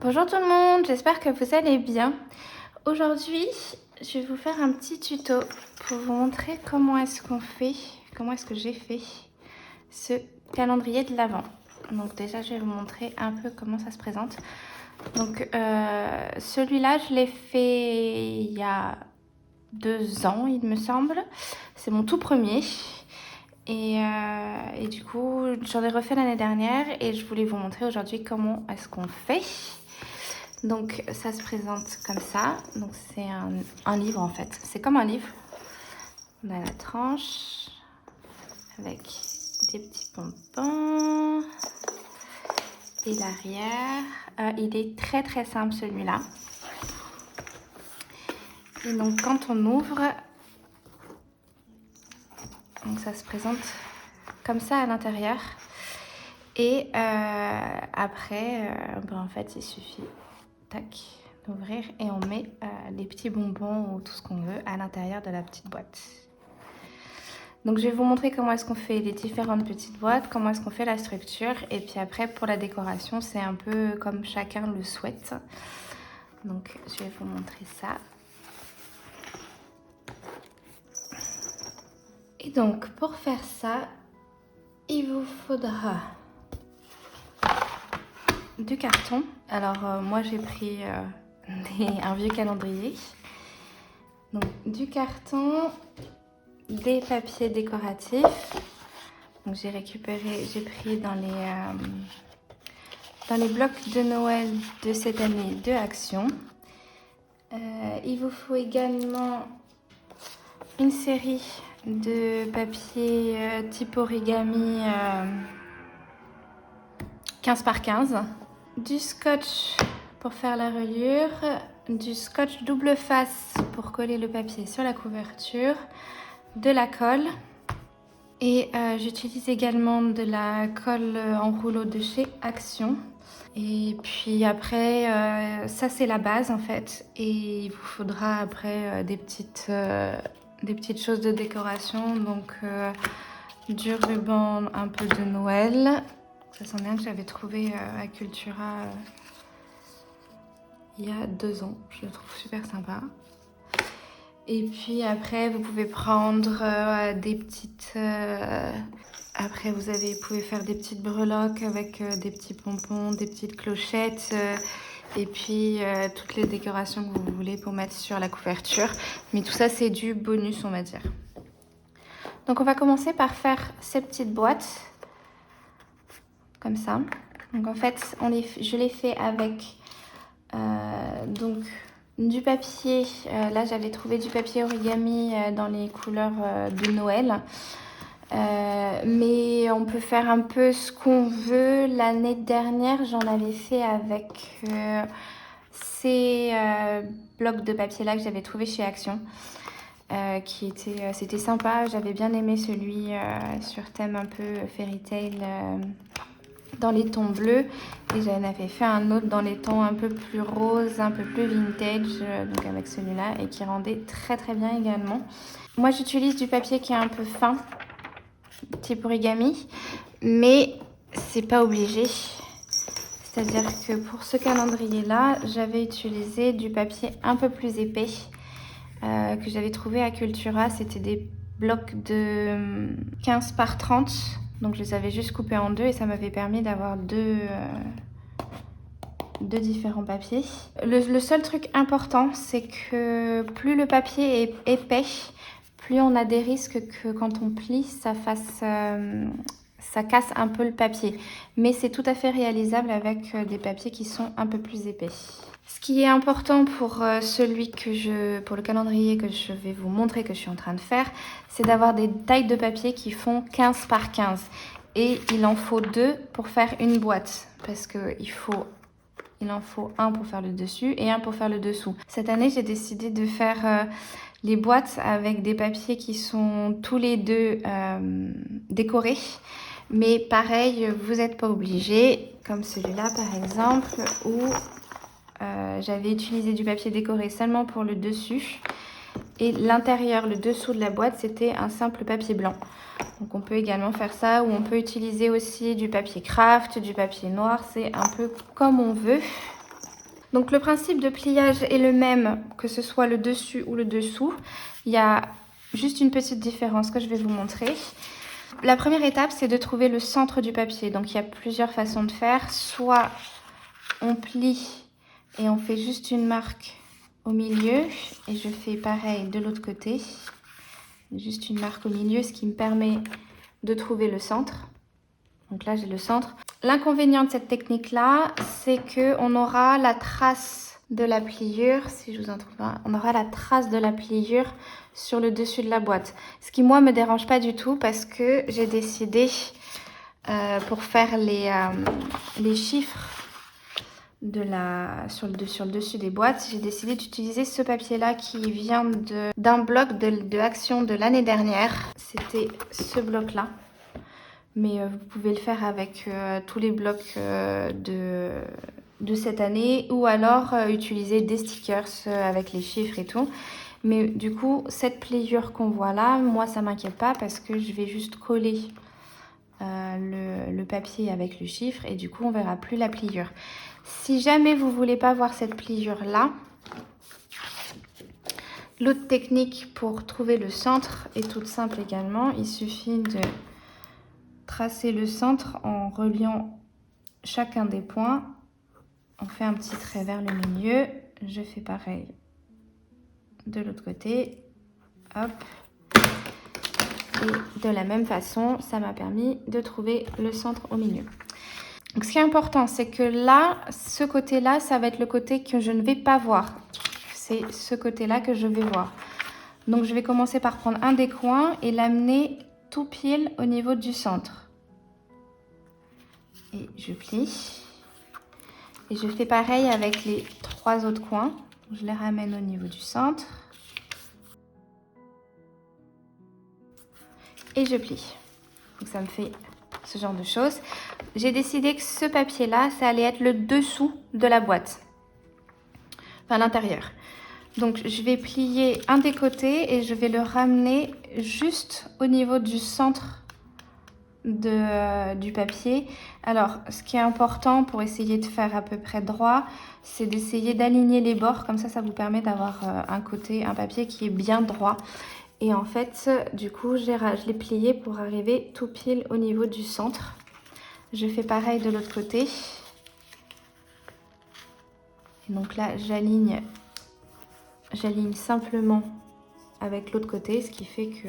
Bonjour tout le monde, j'espère que vous allez bien. Aujourd'hui, je vais vous faire un petit tuto pour vous montrer comment est-ce que j'ai fait ce calendrier de l'Avent. Donc déjà, je vais vous montrer un peu comment ça se présente. Donc celui-là, je l'ai fait il y a 2 ans, il me semble. C'est mon tout premier. Et du coup, j'en ai refait l'année dernière et je voulais vous montrer aujourd'hui comment est-ce qu'on fait. Donc ça se présente comme ça. Donc c'est un livre en fait. C'est comme un livre. On a la tranche avec des petits pompons et l'arrière. Il est très très simple celui-là. Et donc quand on ouvre, donc ça se présente comme ça à l'intérieur. Et après, en fait, il suffit d'ouvrir et on met les petits bonbons ou tout ce qu'on veut à l'intérieur de la petite boîte. Donc je vais vous montrer comment est-ce qu'on fait les différentes petites boîtes, comment est-ce qu'on fait la structure, et puis après pour la décoration c'est un peu comme chacun le souhaite. Donc je vais vous montrer ça. Et donc pour faire ça, il vous faudra du carton. Alors moi j'ai pris un vieux calendrier. Donc du carton, des papiers décoratifs. Donc j'ai pris dans les blocs de Noël de cette année de Action. Il vous faut également une série de papiers type origami 15 par 15. Du scotch pour faire la reliure, du scotch double face pour coller le papier sur la couverture, de la colle et j'utilise également de la colle en rouleau de chez Action. Et puis après, ça c'est la base en fait, et il vous faudra après des petites choses de décoration, donc du ruban un peu de Noël. Ça sent bien que j'avais trouvé à Cultura il y a 2 ans, je le trouve super sympa. Et puis après, vous pouvez prendre des petites... Après, vous pouvez faire des petites breloques avec des petits pompons, des petites clochettes et puis toutes les décorations que vous voulez pour mettre sur la couverture. Mais tout ça, c'est du bonus, on va dire. Donc, on va commencer par faire ces petites boîtes, comme ça. Donc, en fait, je les fais avec donc du papier. Là, j'avais trouvé du papier origami dans les couleurs de Noël. Mais on peut faire un peu ce qu'on veut. L'année dernière, j'en avais fait avec ces blocs de papier là que j'avais trouvé chez Action, c'était sympa. J'avais bien aimé celui sur thème un peu fairy tale dans les tons bleus, et j'en avais fait un autre dans les tons un peu plus roses, un peu plus vintage, donc avec celui-là, et qui rendait très très bien également. Moi, j'utilise du papier qui est un peu fin, type origami, mais c'est pas obligé. C'est-à-dire que pour ce calendrier-là, j'avais utilisé du papier un peu plus épais que j'avais trouvé à Cultura. C'était des blocs de 15 par 30. Donc je les avais juste coupés en deux et ça m'avait permis d'avoir deux différents papiers. Le seul truc important, c'est que plus le papier est épais, plus on a des risques que quand on plie, ça casse un peu le papier. Mais c'est tout à fait réalisable avec des papiers qui sont un peu plus épais. Ce qui est important pour pour le calendrier que je vais vous montrer, que je suis en train de faire, c'est d'avoir des tailles de papier qui font 15 par 15. Et il en faut 2 pour faire une boîte, parce il en faut un pour faire le dessus et un pour faire le dessous. Cette année, j'ai décidé de faire les boîtes avec des papiers qui sont tous les deux décorés. Mais pareil, vous n'êtes pas obligé, comme celui-là par exemple, où j'avais utilisé du papier décoré seulement pour le dessus. Et l'intérieur, le dessous de la boîte, c'était un simple papier blanc. Donc on peut également faire ça, ou on peut utiliser aussi du papier craft, du papier noir, c'est un peu comme on veut. Donc le principe de pliage est le même, que ce soit le dessus ou le dessous. Il y a juste une petite différence que je vais vous montrer. La première étape, c'est de trouver le centre du papier. Donc il y a plusieurs façons de faire. Soit on plie et on fait juste une marque au milieu. Et je fais pareil de l'autre côté. Juste une marque au milieu, ce qui me permet de trouver le centre. Donc là, j'ai le centre. L'inconvénient de cette technique-là, c'est qu'on aura la trace de la pliure, si je vous en trouve un, on aura la trace de la pliure sur le dessus de la boîte. Ce qui, moi, me dérange pas du tout parce que j'ai décidé, pour faire les chiffres sur le dessus des boîtes, j'ai décidé d'utiliser ce papier-là qui vient d'un bloc de Action de l'année dernière. C'était ce bloc-là. Mais vous pouvez le faire avec tous les blocs de cette année ou alors utiliser des stickers avec les chiffres et tout. Mais du coup, cette pliure qu'on voit là, moi ça m'inquiète pas parce que je vais juste coller le papier avec le chiffre et du coup on verra plus la pliure. Si jamais vous voulez pas voir cette pliure là, l'autre technique pour trouver le centre est toute simple également. Il suffit de tracer le centre en reliant chacun des points. On fait un petit trait vers le milieu. Je fais pareil de l'autre côté. Hop. Et de la même façon, ça m'a permis de trouver le centre au milieu. Donc, ce qui est important, c'est que là, ce côté-là, ça va être le côté que je ne vais pas voir. C'est ce côté-là que je vais voir. Donc, je vais commencer par prendre un des coins et l'amener tout pile au niveau du centre. Et je plie. Et je fais pareil avec les 3 autres coins. Je les ramène au niveau du centre. Et je plie. Donc ça me fait ce genre de choses. J'ai décidé que ce papier-là, ça allait être le dessous de la boîte. Enfin, l'intérieur. Donc je vais plier un des côtés et je vais le ramener juste au niveau du centre du papier. Alors, ce qui est important pour essayer de faire à peu près droit, c'est d'essayer d'aligner les bords. Comme ça vous permet d'avoir un papier qui est bien droit. Et en fait, du coup, je l'ai plié pour arriver tout pile au niveau du centre. Je fais pareil de l'autre côté. Et donc là, j'aligne simplement avec l'autre côté, ce qui fait que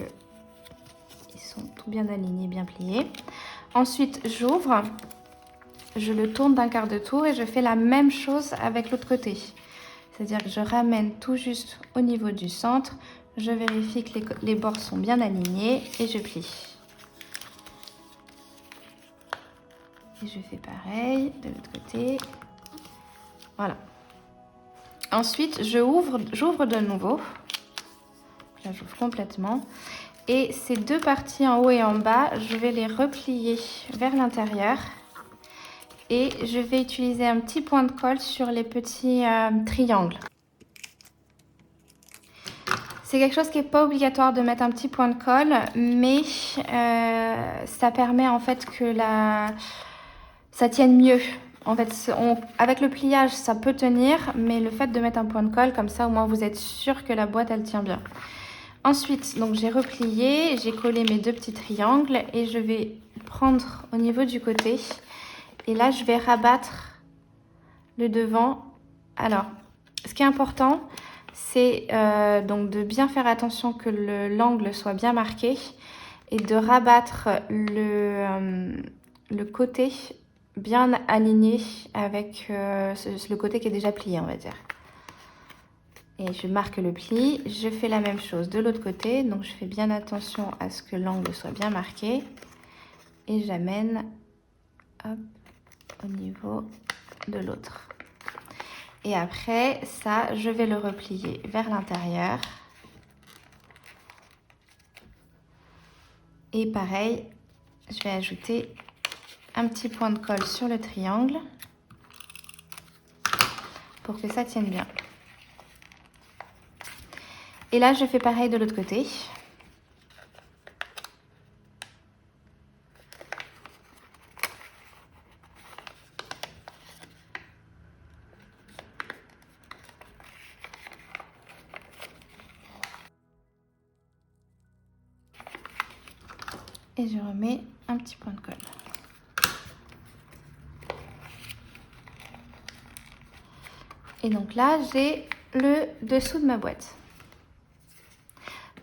ils sont tout bien alignés, bien pliés. Ensuite, j'ouvre, je le tourne d'un quart de tour et je fais la même chose avec l'autre côté. C'est-à-dire que je ramène tout juste au niveau du centre. Je vérifie que les bords sont bien alignés et je plie. Et je fais pareil de l'autre côté. Voilà. Ensuite, j'ouvre de nouveau. Là, j'ouvre complètement. Et ces 2 parties en haut et en bas, je vais les replier vers l'intérieur. Et je vais utiliser un petit point de colle sur les petits triangles. C'est quelque chose qui n'est pas obligatoire de mettre un petit point de colle, mais ça permet en fait que ça tienne mieux. En fait, avec le pliage, ça peut tenir, mais le fait de mettre un point de colle, comme ça, au moins, vous êtes sûr que la boîte, elle tient bien. Ensuite, donc j'ai replié, j'ai collé mes 2 petits triangles et je vais prendre au niveau du côté. Et là, je vais rabattre le devant. Alors, ce qui est important, c'est donc de bien faire attention que l'angle soit bien marqué et de rabattre le côté bien aligné avec le côté qui est déjà plié, on va dire. Et je marque le pli. Je fais la même chose de l'autre côté. Donc, je fais bien attention à ce que l'angle soit bien marqué. Et j'amène au niveau de l'autre. Et après, ça, je vais le replier vers l'intérieur. Et pareil, je vais ajouter un petit point de colle sur le triangle pour que ça tienne bien. Et là, je fais pareil de l'autre côté. Et je remets un petit point de colle. Et donc là, j'ai le dessous de ma boîte.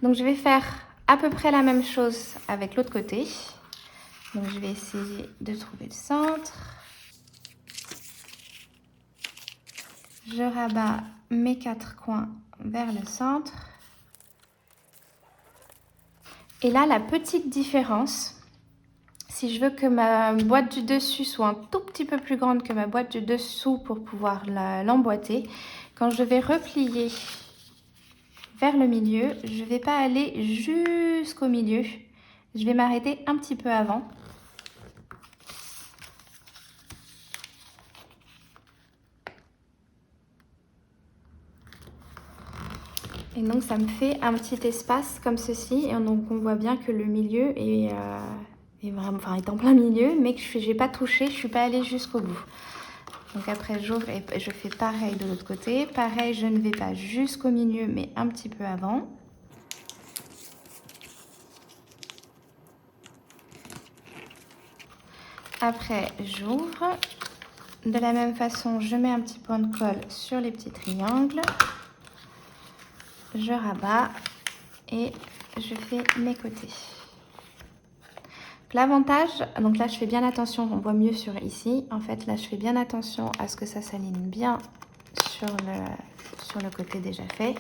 Donc je vais faire à peu près la même chose avec l'autre côté. Donc je vais essayer de trouver le centre. Je rabats mes 4 coins vers le centre. Et là, la petite différence, si je veux que ma boîte du dessus soit un tout petit peu plus grande que ma boîte du dessous pour pouvoir l'emboîter, quand je vais replier vers le milieu, je ne vais pas aller jusqu'au milieu. Je vais m'arrêter un petit peu avant. Et donc ça me fait un petit espace comme ceci. Et donc on voit bien que le milieu est vraiment, enfin, est en plein milieu, mais que je n'ai pas touché, je ne suis pas allée jusqu'au bout. Donc après j'ouvre et je fais pareil de l'autre côté. Pareil, je ne vais pas jusqu'au milieu, mais un petit peu avant. Après j'ouvre. De la même façon, je mets un petit point de colle sur les petits triangles. Je rabats et je fais mes côtés. L'avantage, donc là je fais bien attention, on voit mieux sur ici. En fait là je fais bien attention à ce que ça s'aligne bien sur le côté déjà fait.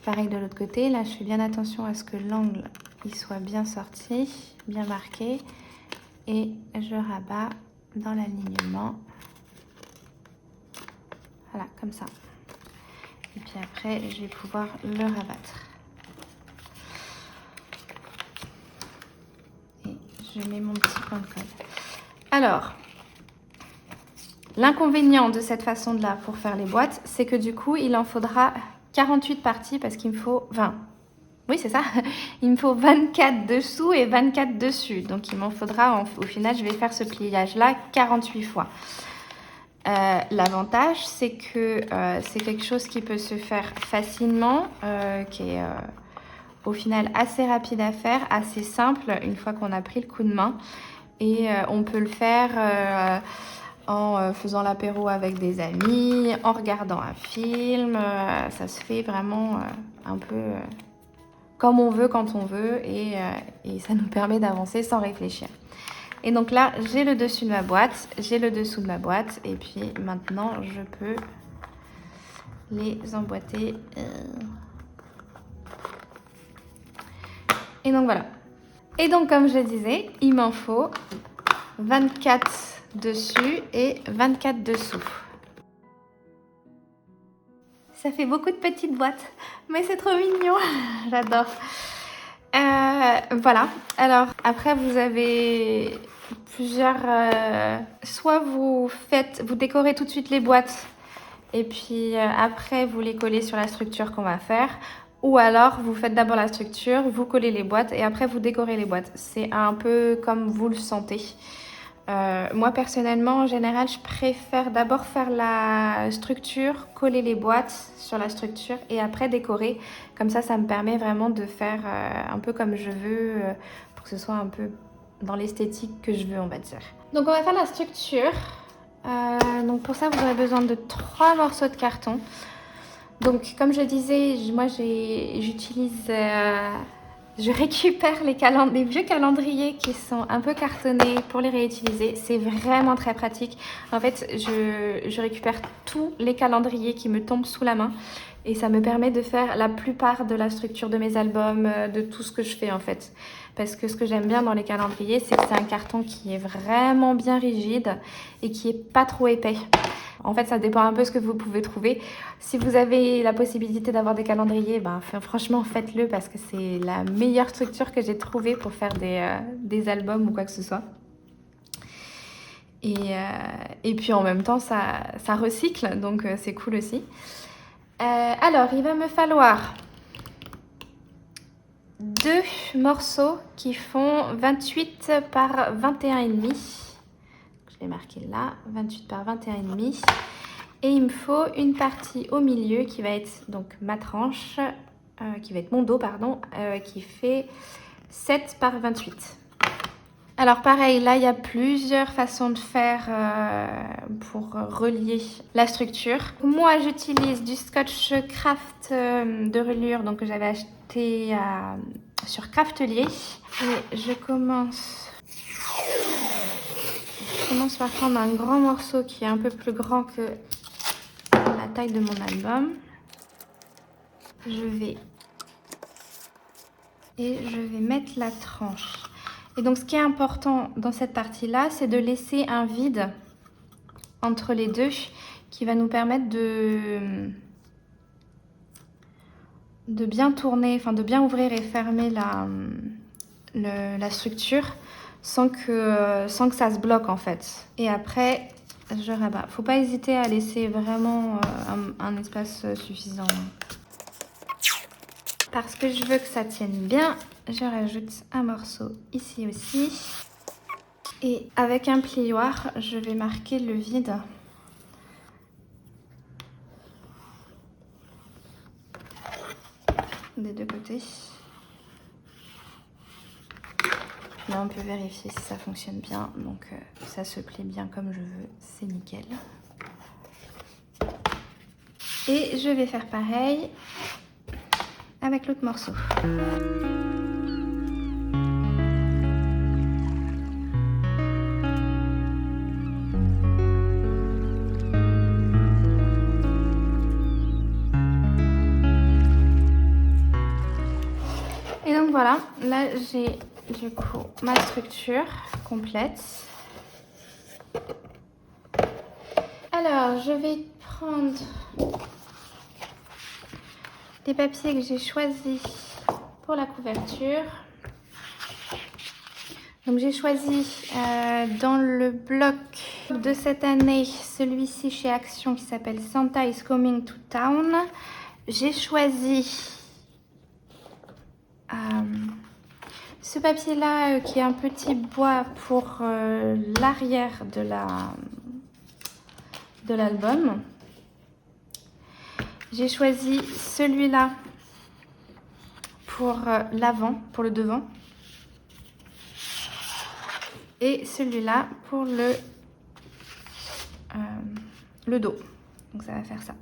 Pareil de l'autre côté, là je fais bien attention à ce que l'angle il soit bien sorti, bien marqué. Et je rabats dans l'alignement. Voilà, comme ça. Et puis après, je vais pouvoir le rabattre. Et je mets mon petit point de colle. Alors, l'inconvénient de cette façon-là pour faire les boîtes, c'est que du coup, il en faudra 48 parties parce qu'il me faut 20. Oui, c'est ça. Il me faut 24 dessous et 24 dessus. Donc, il m'en faudra, au final, je vais faire ce pliage-là 48 fois. L'avantage, c'est que c'est quelque chose qui peut se faire facilement, qui est au final assez rapide à faire, assez simple une fois qu'on a pris le coup de main. Et on peut le faire en faisant l'apéro avec des amis, en regardant un film. Ça se fait vraiment un peu comme on veut, quand on veut, et ça nous permet d'avancer sans réfléchir. Et donc là, j'ai le dessus de ma boîte, j'ai le dessous de ma boîte, et puis maintenant, je peux les emboîter. Et donc voilà. Et donc comme je le disais, il m'en faut 24 dessus et 24 dessous. Ça fait beaucoup de petites boîtes, mais c'est trop mignon, j'adore. Voilà, alors après vous avez plusieurs... soit vous décorez tout de suite les boîtes et puis après vous les collez sur la structure qu'on va faire, ou alors vous faites d'abord la structure, vous collez les boîtes et après vous décorez les boîtes. C'est un peu comme vous le sentez. Moi personnellement, en général, je préfère d'abord faire la structure, coller les boîtes sur la structure et après décorer. Comme ça me permet vraiment de faire un peu comme je veux pour que ce soit un peu dans l'esthétique que je veux, on va dire. Donc on va faire la structure. Donc pour ça, vous aurez besoin de 3 morceaux de carton. Donc comme je disais, moi j'utilise... Je récupère les vieux calendriers qui sont un peu cartonnés pour les réutiliser. C'est vraiment très pratique. En fait, je récupère tous les calendriers qui me tombent sous la main. Et ça me permet de faire la plupart de la structure de mes albums, de tout ce que je fais en fait. Parce que ce que j'aime bien dans les calendriers, c'est que c'est un carton qui est vraiment bien rigide et qui est pas trop épais. En fait, ça dépend un peu de ce que vous pouvez trouver. Si vous avez la possibilité d'avoir des calendriers, franchement, faites-le parce que c'est la meilleure structure que j'ai trouvée pour faire des albums ou quoi que ce soit. Et puis en même temps, ça recycle, donc c'est cool aussi. Alors, il va me falloir 2 morceaux qui font 28 par 21,5. Je l'ai marqué là, 28 par 21,5. Et il me faut une partie au milieu qui va être donc ma tranche, qui va être mon dos, pardon, qui fait 7 par 28. Alors pareil, là il y a plusieurs façons de faire pour relier la structure. Moi j'utilise du scotch craft de reliure donc que j'avais acheté sur Craftelier. Et je commence par prendre un grand morceau qui est un peu plus grand que la taille de mon album. Je vais mettre la tranche. Et donc ce qui est important dans cette partie-là, c'est de laisser un vide entre les deux qui va nous permettre de bien tourner, enfin de bien ouvrir et fermer la structure sans que ça se bloque en fait. Et après, je rabats. Faut pas hésiter à laisser vraiment un espace suffisant. Parce que je veux que ça tienne bien, je rajoute un morceau ici aussi. Et avec un plioir, je vais marquer le vide. Des deux côtés. Là, on peut vérifier si ça fonctionne bien. Donc, ça se plie bien comme je veux. C'est nickel. Et je vais faire pareil avec l'autre morceau. Et donc voilà, là j'ai du coup ma structure complète. Alors je vais prendre des papiers que j'ai choisis pour la couverture. Donc j'ai choisi dans le bloc de cette année, celui-ci chez Action qui s'appelle Santa is Coming to Town. J'ai choisi ce papier-là qui est un petit bois pour l'arrière de l'album. J'ai choisi celui-là pour l'avant, pour le devant. Et celui-là pour le dos. Donc ça va faire ça.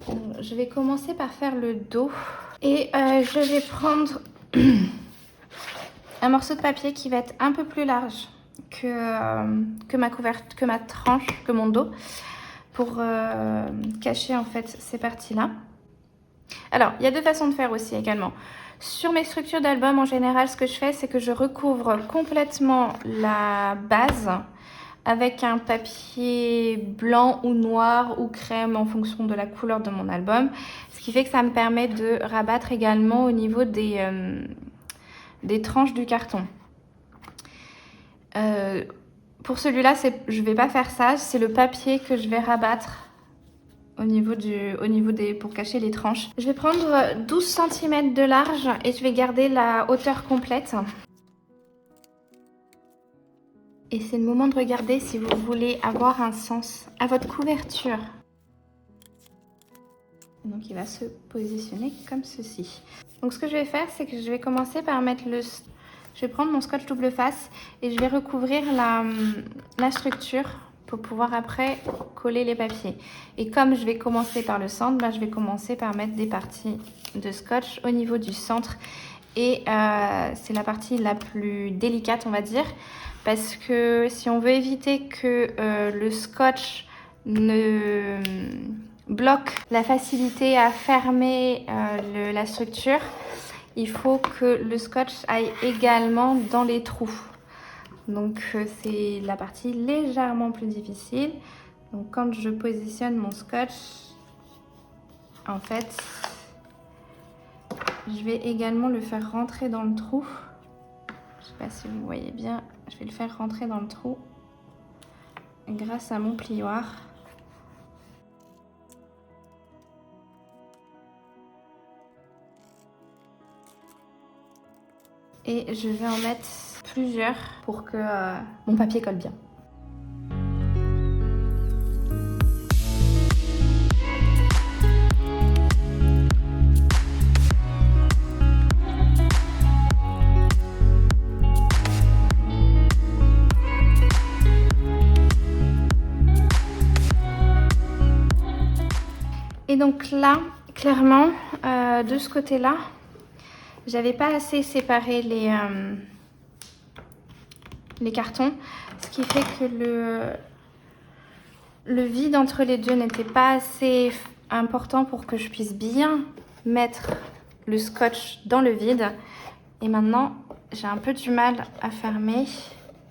Donc, je vais commencer par faire le dos. Et je vais prendre un morceau de papier qui va être un peu plus large que ma tranche, que mon dos, pour cacher en fait ces parties-là. Alors, il y a deux façons de faire aussi également. Sur mes structures d'album, en général, ce que je fais, c'est que je recouvre complètement la base avec un papier blanc ou noir ou crème en fonction de la couleur de mon album. Ce qui fait que ça me permet de rabattre également au niveau des tranches du carton. Pour celui-là, je ne vais pas faire ça. C'est le papier que je vais rabattre pour cacher les tranches. Je vais prendre 12 cm de large et je vais garder la hauteur complète. Et c'est le moment de regarder si vous voulez avoir un sens à votre couverture. Donc il va se positionner comme ceci. Donc ce que je vais faire, c'est que je vais commencer par mettre je vais prendre mon scotch double face et je vais recouvrir la structure pour pouvoir après coller les papiers. Et comme je vais commencer par le centre, je vais commencer par mettre des parties de scotch au niveau du centre. Et c'est la partie la plus délicate, on va dire, parce que si on veut éviter que le scotch ne bloque la facilité à fermer la structure, il faut que le scotch aille également dans les trous. Donc c'est la partie légèrement plus difficile. Donc quand je positionne mon scotch, en fait, je vais également le faire rentrer dans le trou. Je ne sais pas si vous voyez bien, je vais le faire rentrer dans le trou grâce à mon plioir. Et je vais en mettre plusieurs pour que mon papier colle bien. Et donc là, clairement, de ce côté-là, j'avais pas assez séparé les cartons, ce qui fait que le vide entre les deux n'était pas assez important pour que je puisse bien mettre le scotch dans le vide. Et maintenant, j'ai un peu du mal à fermer,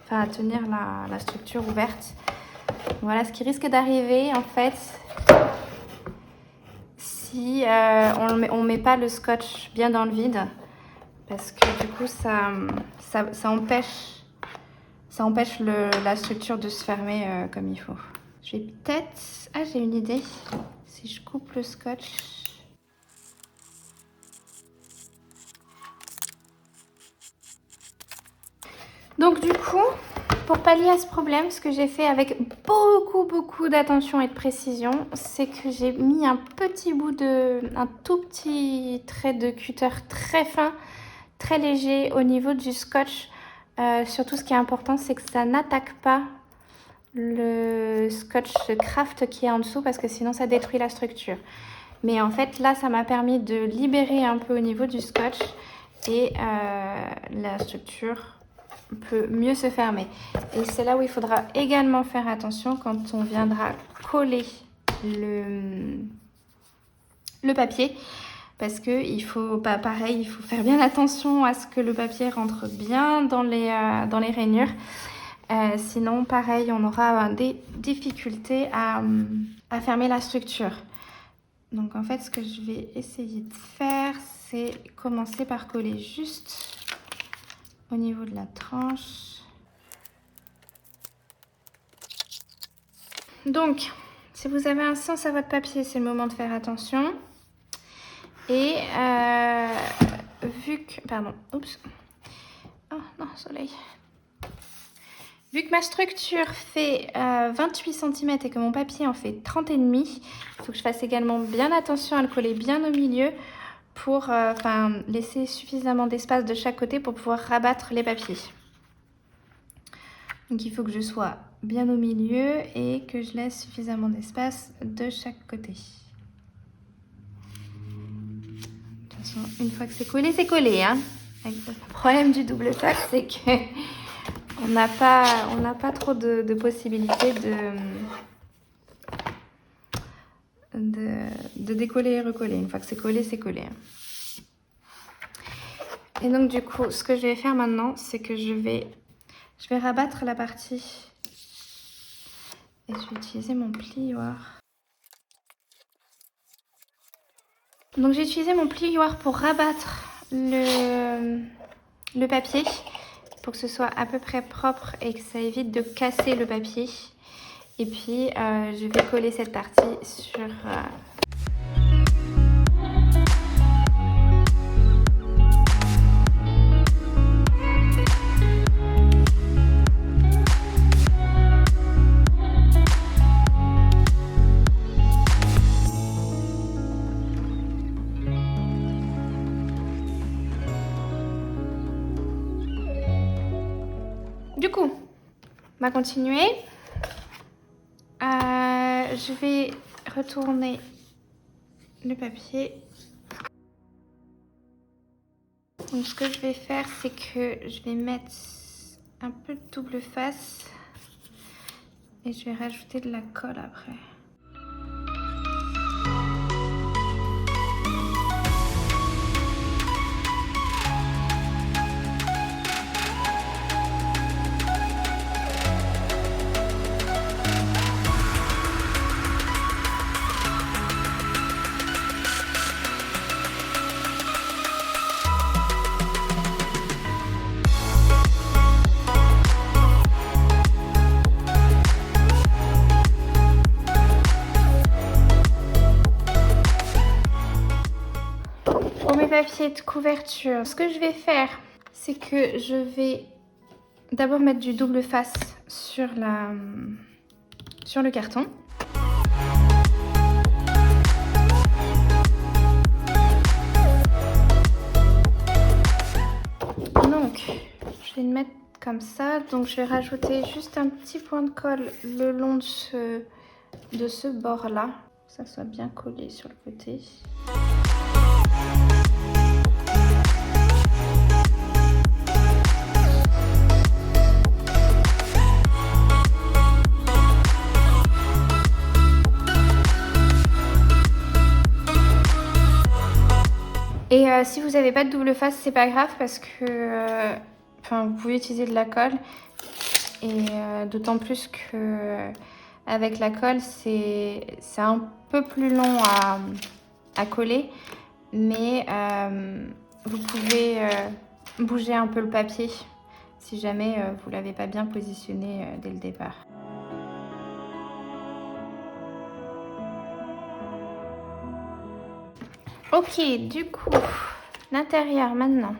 enfin à tenir la structure ouverte. Voilà ce qui risque d'arriver en fait si on met pas le scotch bien dans le vide, parce que du coup ça empêche la structure de se fermer comme il faut. Je vais peut-être... Ah, j'ai une idée. Si je coupe le scotch... Donc du coup, pour pallier à ce problème, ce que j'ai fait avec beaucoup d'attention et de précision, c'est que j'ai mis un tout petit trait de cutter très fin, très léger au niveau du scotch. Surtout, ce qui est important, c'est que ça n'attaque pas le scotch craft qui est en dessous, parce que sinon ça détruit la structure. Mais en fait, là, ça m'a permis de libérer un peu au niveau du scotch et la structure peut mieux se fermer. Et c'est là où il faudra également faire attention quand on viendra coller le papier, parce que il faut pas pareil, il faut faire bien attention à ce que le papier rentre bien dans les rainures. Sinon, pareil, on aura des difficultés à fermer la structure. Donc en fait, ce que je vais essayer de faire, c'est commencer par coller juste au niveau de la tranche. Donc, si vous avez un sens à votre papier, c'est le moment de faire attention. Et vu que... Pardon, oups. Oh non, soleil. Vu que ma structure fait 28 cm et que mon papier en fait 30,5, il faut que je fasse également bien attention à le coller bien au milieu pour laisser suffisamment d'espace de chaque côté pour pouvoir rabattre les papiers. Donc il faut que je sois bien au milieu et que je laisse suffisamment d'espace de chaque côté. De toute façon, une fois que c'est collé, hein. Le problème du double face, c'est que on n'a pas trop de possibilités de décoller et recoller. Une fois que c'est collé, c'est collé. Et donc du coup, ce que je vais faire maintenant, c'est que je vais rabattre la partie et je vais utiliser mon plioir. Donc j'ai utilisé mon plioir pour rabattre le papier, pour que ce soit à peu près propre et que ça évite de casser le papier. Et puis je vais coller cette partie sur... Du coup, on va continuer. Je vais retourner le papier. Donc ce que je vais faire, c'est que je vais mettre un peu de double face et je vais rajouter de la colle après. Papier de couverture, ce que je vais faire, c'est que je vais d'abord mettre du double face sur le carton. Donc je vais le mettre comme ça. Donc je vais rajouter juste un petit point de colle le long de ce bord là. que ça soit bien collé sur le côté. Et si vous n'avez pas de double face, c'est pas grave parce que vous pouvez utiliser de la colle. Et d'autant plus que avec la colle, c'est un peu plus long à coller. Mais vous pouvez bouger un peu le papier si jamais vous ne l'avez pas bien positionné dès le départ. Ok, du coup, l'intérieur maintenant.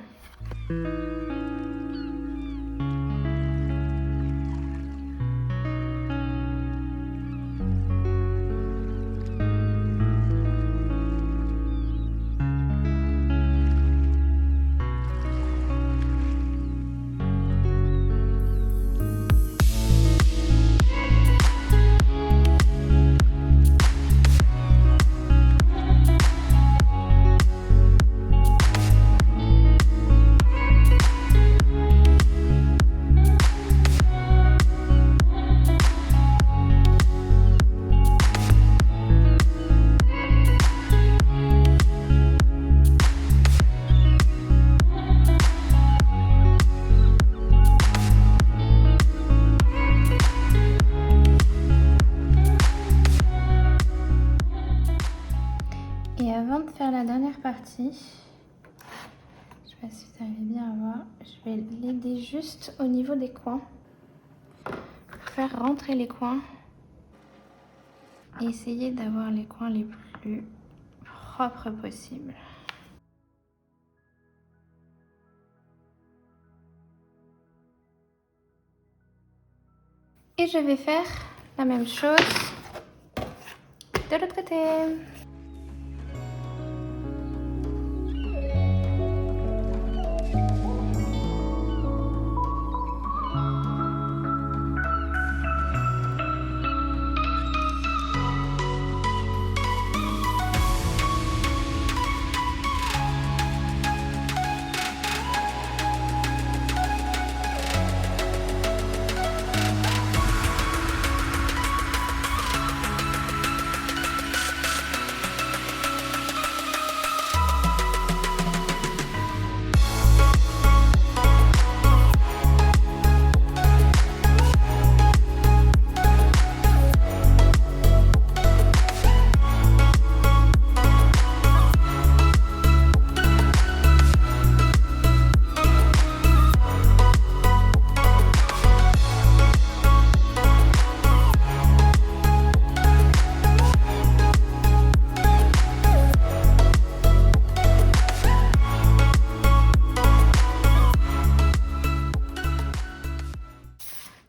Et avant de faire la dernière partie, je sais pas si vous arrivez bien à voir, je vais l'aider juste au niveau des coins. Pour faire rentrer les coins. Et essayer d'avoir les coins les plus propres possibles. Et je vais faire la même chose de l'autre côté.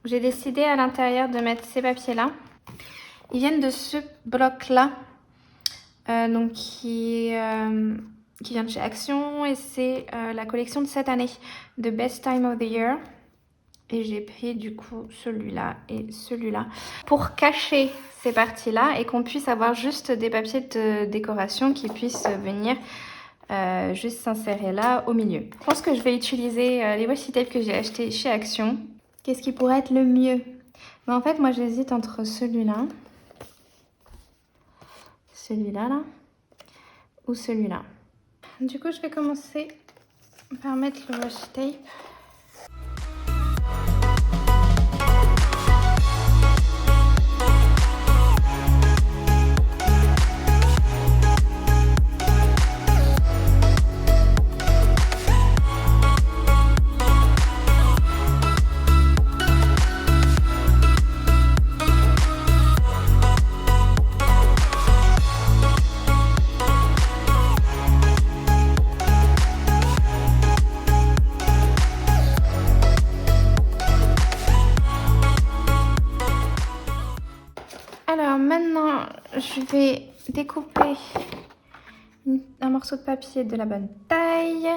J'ai décidé à l'intérieur de mettre ces papiers-là. Ils viennent de ce bloc-là, donc qui vient de chez Action. Et c'est la collection de cette année, The Best Time of the Year. Et j'ai pris du coup celui-là et celui-là pour cacher ces parties-là et qu'on puisse avoir juste des papiers de décoration qui puissent venir juste s'insérer là au milieu. Je pense que je vais utiliser les washi tape que j'ai acheté chez Action. Qu'est-ce qui pourrait être le mieux? Mais en fait, moi, j'hésite entre celui-là, là, ou celui-là. Du coup, je vais commencer par mettre le washi tape. Alors maintenant, je vais découper un morceau de papier de la bonne taille.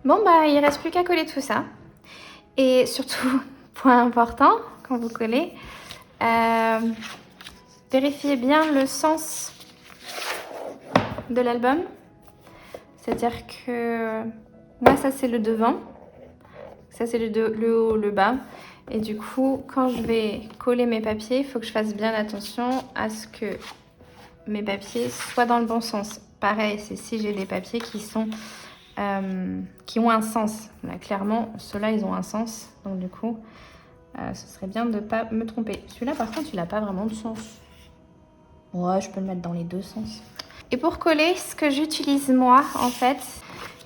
Bon, bah, il reste plus qu'à coller tout ça. Et surtout, point important, quand vous collez, vérifiez bien le sens de l'album. C'est-à-dire que moi, ça c'est le devant, ça c'est le haut, le bas. Et du coup, quand je vais coller mes papiers, il faut que je fasse bien attention à ce que mes papiers soient dans le bon sens. Pareil, c'est si j'ai des papiers qui ont un sens. Là, clairement, ceux-là, ils ont un sens. Donc du coup, ce serait bien de ne pas me tromper. Celui-là, par contre, il n'a pas vraiment de sens. Ouais, je peux le mettre dans les deux sens. Et pour coller, ce que j'utilise moi, en fait,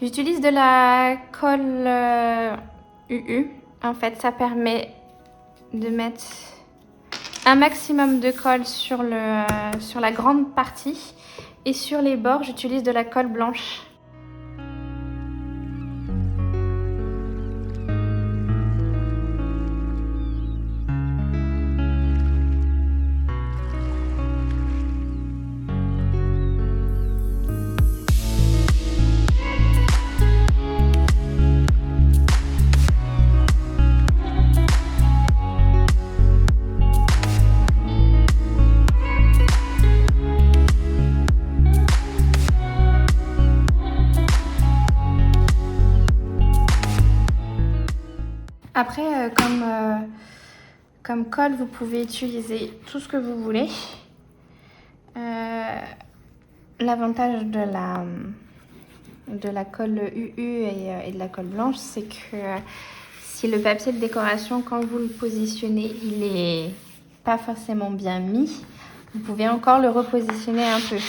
j'utilise de la colle UU. En fait, ça permet de mettre un maximum de colle sur la grande partie. Et sur les bords, j'utilise de la colle blanche. Après, comme colle, vous pouvez utiliser tout ce que vous voulez. L'avantage de la colle UU et de la colle blanche, c'est que si le papier de décoration, quand vous le positionnez, il n'est pas forcément bien mis, vous pouvez encore le repositionner un peu.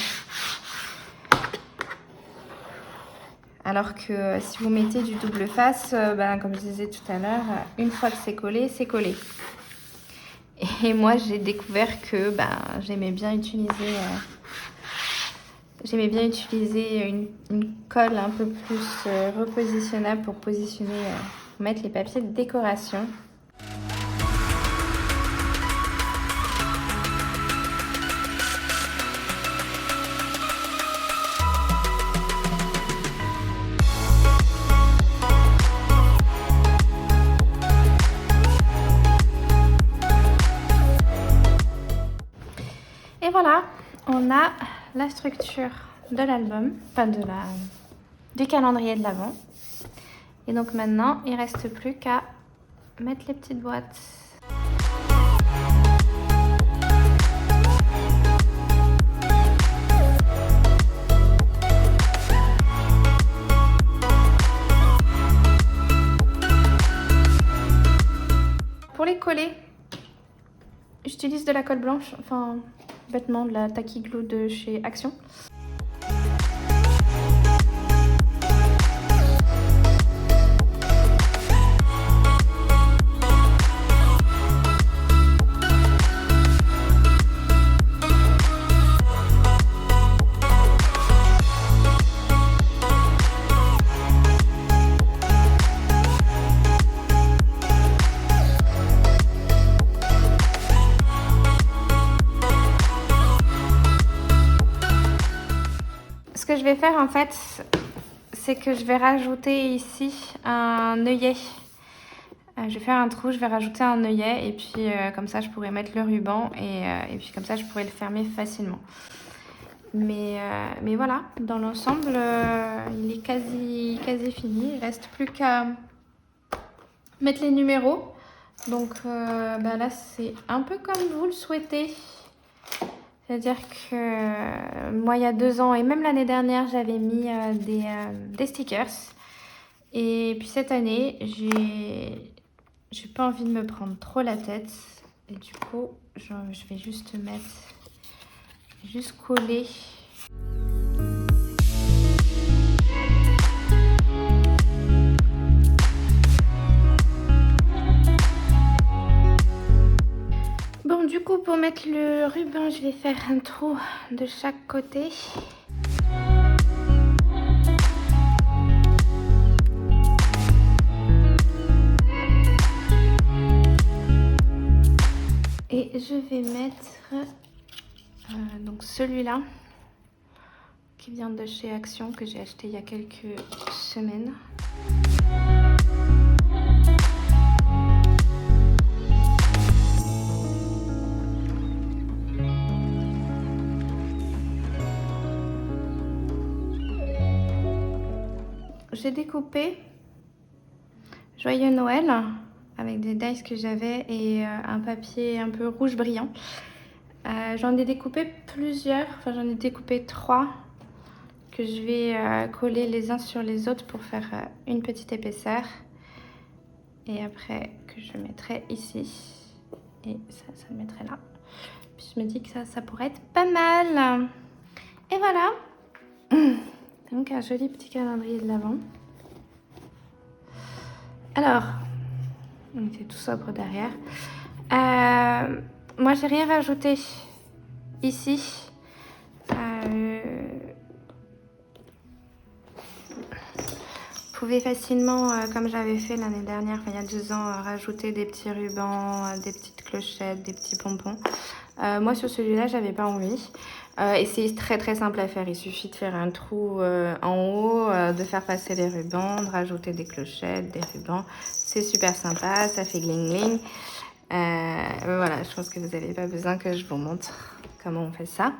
Alors que si vous mettez du double face, comme je disais tout à l'heure, une fois que c'est collé, c'est collé. Et moi, j'ai découvert que j'aimais bien utiliser une colle un peu plus repositionnable pour positionner, mettre les papiers de décoration. Et voilà, on a la structure de l'album, du calendrier de l'Avent. Et donc maintenant, il ne reste plus qu'à mettre les petites boîtes. Pour les coller, j'utilise de la colle blanche, bêtement de la Tacky Glue de chez Action. Ce que je vais faire en fait, c'est que je vais rajouter ici un œillet. Je vais faire un trou, je vais rajouter un œillet et puis comme ça je pourrais mettre le ruban et puis comme ça je pourrais le fermer facilement. Mais voilà, dans l'ensemble, il est quasi fini. Il ne reste plus qu'à mettre les numéros. Donc là, c'est un peu comme vous le souhaitez. C'est-à-dire que moi, il y a 2 ans et même l'année dernière, j'avais mis des stickers. Et puis cette année, j'ai pas envie de me prendre trop la tête. Et du coup, je vais juste coller. Bon, du coup, pour mettre le ruban, je vais faire un trou de chaque côté. Et je vais mettre donc celui-là qui vient de chez Action, que j'ai acheté il y a quelques semaines. J'ai découpé Joyeux Noël avec des dies que j'avais et un papier un peu rouge brillant. J'en ai découpé plusieurs, enfin j'en ai découpé 3 que je vais coller les uns sur les autres pour faire une petite épaisseur. Et après que je mettrai ici. Et ça le mettrai là. Puis je me dis que ça pourrait être pas mal. Et voilà. Donc un joli petit calendrier de l'Avent. Alors, on était tout sobre derrière. Moi, j'ai rien rajouté ici. Vous pouvez facilement, comme j'avais fait l'année dernière, il y a 2 ans, rajouter des petits rubans, des petites clochettes, des petits pompons. Moi, sur celui-là, j'avais pas envie. Et c'est très très simple à faire. Il suffit de faire un trou en haut, de faire passer les rubans, de rajouter des clochettes, des rubans. C'est super sympa, ça fait gling gling. Voilà, je pense que vous n'avez pas besoin que je vous montre comment on fait ça.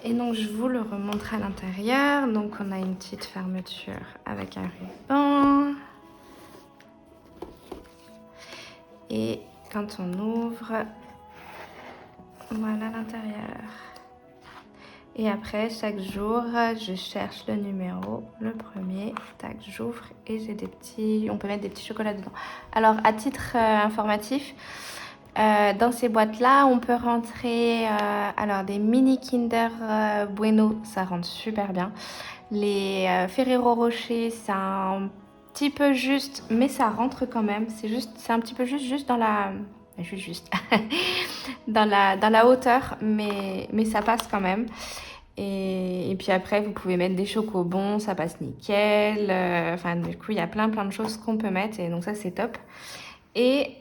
Et donc je vous le remontre à l'intérieur. Donc on a une petite fermeture avec un ruban. Et quand on ouvre, voilà l'intérieur. Et après, chaque jour, je cherche le numéro, le premier, tac, j'ouvre et j'ai des petits... On peut mettre des petits chocolats dedans. Alors, à titre informatif, dans ces boîtes-là, on peut rentrer alors des mini Kinder Bueno, ça rentre super bien. Les Ferrero Rocher, c'est un petit peu juste, mais ça rentre quand même. C'est un petit peu juste dans la... Juste dans la hauteur, mais ça passe quand même. Et puis après, vous pouvez mettre des chocobons, ça passe nickel. Enfin, du coup, il y a plein de choses qu'on peut mettre, et donc ça, c'est top. Et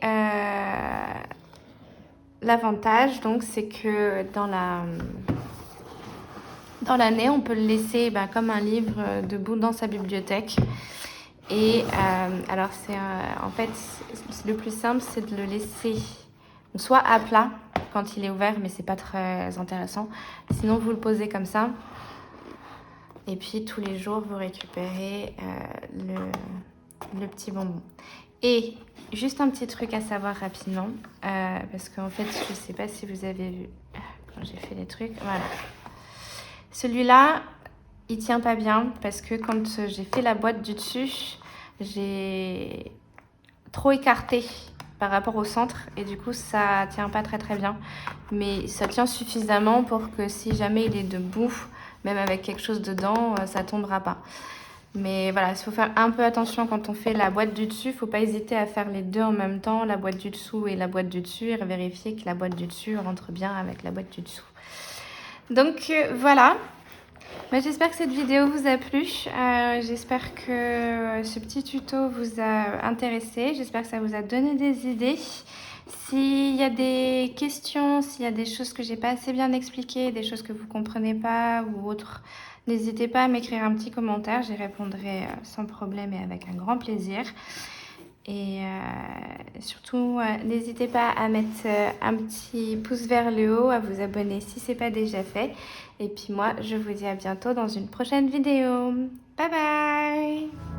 l'avantage, donc, c'est que dans l'année, on peut le laisser comme un livre debout dans sa bibliothèque. Et alors, en fait, le plus simple, c'est de le laisser soit à plat quand il est ouvert, mais c'est pas très intéressant. Sinon, vous le posez comme ça. Et puis, tous les jours, vous récupérez le petit bonbon. Et juste un petit truc à savoir rapidement, parce qu'en fait, je sais pas si vous avez vu quand j'ai fait les trucs. Voilà. Celui-là, il tient pas bien parce que quand j'ai fait la boîte du dessus, j'ai trop écarté par rapport au centre et du coup ça tient pas très bien, mais ça tient suffisamment pour que si jamais il est debout, même avec quelque chose dedans, ça tombera pas. Mais voilà, il faut faire un peu attention quand on fait la boîte du dessus. Il ne faut pas hésiter à faire les deux en même temps, la boîte du dessous et la boîte du dessus, et vérifier que la boîte du dessus rentre bien avec la boîte du dessous. Donc voilà. J'espère que cette vidéo vous a plu. J'espère que ce petit tuto vous a intéressé. J'espère que ça vous a donné des idées. S'il y a des questions, s'il y a des choses que j'ai pas assez bien expliquées, des choses que vous comprenez pas ou autres, n'hésitez pas à m'écrire un petit commentaire. J'y répondrai sans problème et avec un grand plaisir. Et surtout, n'hésitez pas à mettre un petit pouce vers le haut, à vous abonner si ce n'est pas déjà fait. Et puis moi, je vous dis à bientôt dans une prochaine vidéo. Bye bye!